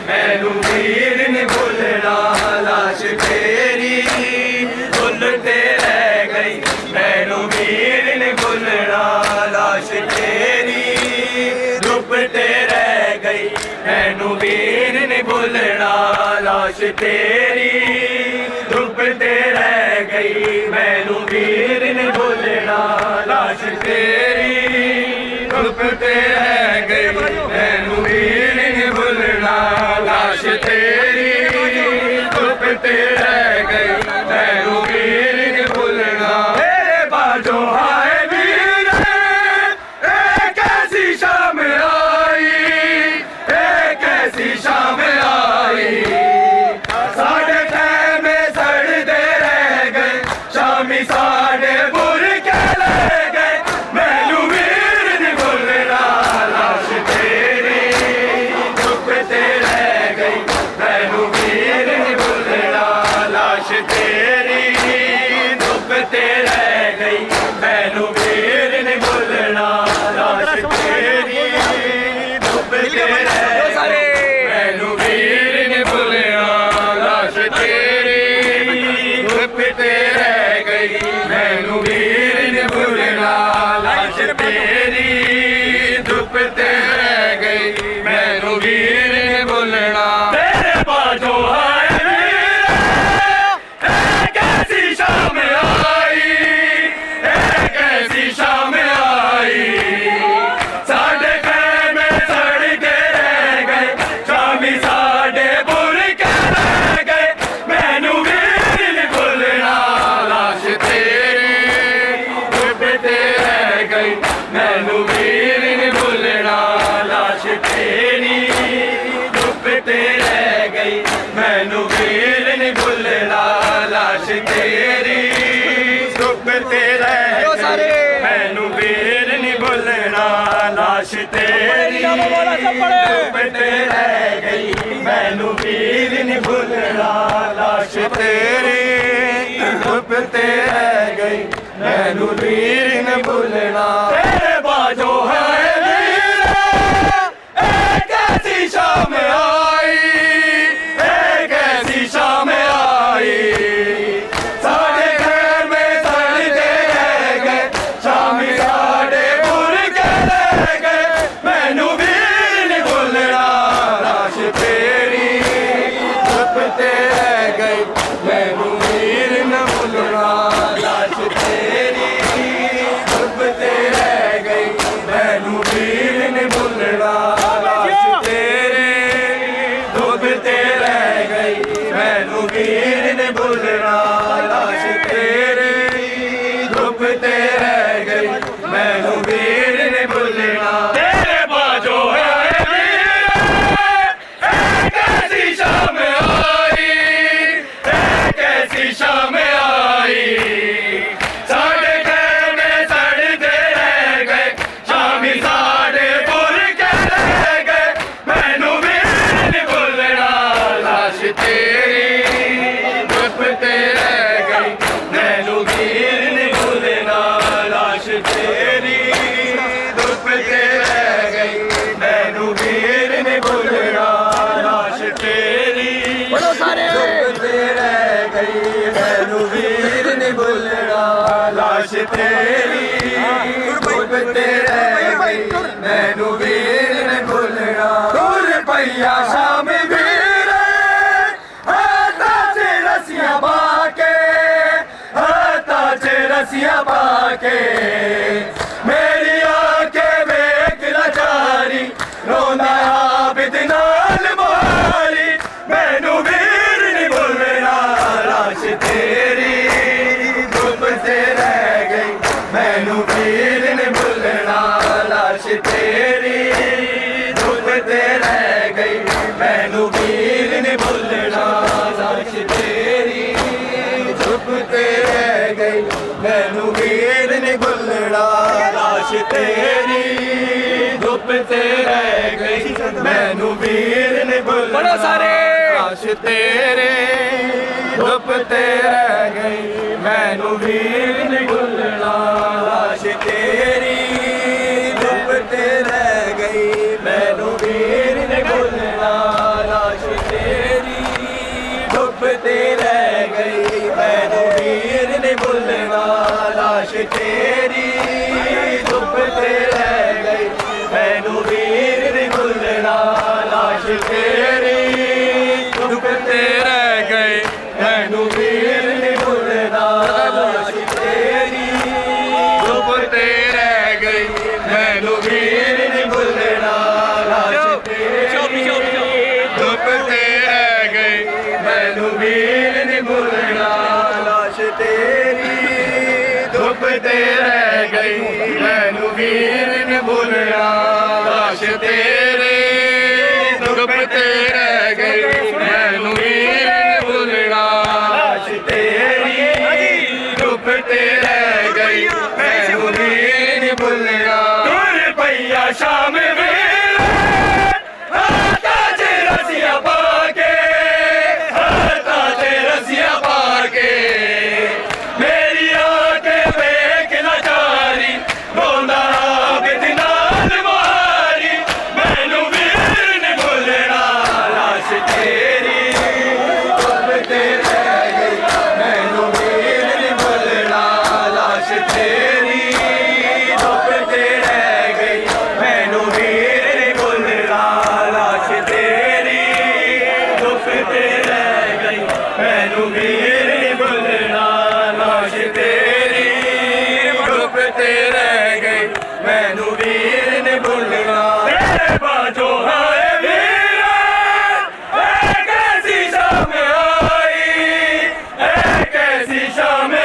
मैनू वीर ने भुलना लाश तेरी भुलते रह गई मैनू वीर ने भुलना लाश तेरी डुबते रह गई मैनू वीर ने भुलना लाश तेरी डुबते रह गई मैनू वीर ने भुलना लाश तेरी डुबते रह गई मैनू वीर ने भुलना लाश तेरी डुबते रह गई मैनू वीर ने भुलना मेरे बाजो हाय वीर एक ऐसी शाम आई एक ऐसी शाम आई साढ़े खैमे सड़ते रह गए शामी साढ़े बुर के ले गए मैनू वीर ने भुलना लाश तेरी डुबते रह गई मैनू वीर ने भुलना लाश तेरी डुबते रह गई मैनू वीर ने भुलना लाश तेरी डुबते रह गई मैनू वीर ने भुलना लाश तेरी डुबते रह गई मैनू वीर ने भुलना लाश तेरी डुबते रह गई मैनू वीर ने भुलना तेरे बाजो हाय वीर एक ऐसी शाम आई एक ऐसी शाम आई साढ़े खैमे सड़ते रह गए शामी साढ़े बुर के रह गए मैनू वीर ने भुलना लाश तेरी डुबते रह गई मैनू वीर ने भुलना लाश तेरी डुबते रह गई मैनू वीर ने भुलना लाश तेरी डुबते रह गई मैनू वीर ने भुलना लाश तेरी डुबते रह गई मैनू वीर ने भुलना लाश तेरी डुबते रह गई मैनू वीर ने भुलना तेरे बाजो है वीर एक ऐसी शाम आई एक ऐसी शाम आई साढ़े घर में सड़ते रह गए शामी साढ़े बुर के रह गए मैनू वीर ने भुलना लाश तेरी डुबते रह गई मैनू वीर ने भुलना लाश तेरी डुबते रह गई मैनू वीर ने भुलना लाश तेरी डुबते रह गई मैनू वीर ने भुलना लाश तेरी डुबते रह गई मैनू वीर ने भुलना तेरे बाजो है वीर एक ऐसी शाम आई एक ऐसी शाम आई साढ़े खैमे सड़ते रह गए शामी साढ़े बुर के रह गए मैनू वीर ने भुलना लाश तेरी डुबते रह गई मैनू वीर ने भुलना लाश तेरी डुबते रह गई मैनू वीर ने भुलना लाश तेरी डुबते रह गई मैनू वीर ने भुलना लाश तेरी डुबते रह गई मैनू वीर ने भुलना दूर पैया शाम वीर हाथा च रसियां बाके हाथा च रसियां बाके मेरी आंखें वेख लाचारी रोंदा आबिद नाल मोहारी मैनू वीर ने भुलना लाश तेरी डुबते रह गई मैनू वीर ने भुलना लाश तेरी डुबते रह गई मैनू वीर ने भुलना लाश तेरी डुबते रह गई मैनू वीर ने भुलना लाश तेरी डुबते रह गई मैनू वीर ने भुलना लाश तेरे डुबते रह गई मैनू वीर ने भुलना लाश तेरी डुबते रह गई मैनू वीर ने भुलना लाश तेरी धुप ते रह गई मैनू वीर नहीं भुलना लाश तेरी धुप ते रह गई मैनू वीर नहीं भुलना लाश तेरी धुप ते रह गई मैनू वीर नहीं भुलना लाश तेरी धुप ते रह गई मैनू वीर नहीं भुलना लाश तेरी धुप ते रह गई मैनू वीर नहीं भुलना लाश तेरी धुप ते रह गई मैनू वीर नहीं भुलना लाश तेरी धुप ते रह गई मैनू वीर नहीं भुलना दूर पैया शाम वेले हाथा च रसिया पाके हाथा च रसिया पाके मेरी आके वेख लाचारी रोंदा बिद नाल मारी मैनू वीर नहीं भुलना लाश तेरी धुप ते रह गई मैनू वीर नहीं भुलना लाश तेरी धुप ते रह गई मैनू वीर नहीं भुलना लाश तेरी धुप ते रह गई मैनू वीर नहीं भुलना लाश तेरी धुप ते रह गई मैनू वीर नहीं भुलना तेरे बाजो हाय वीरा कैसी शाम आई कैसी शाम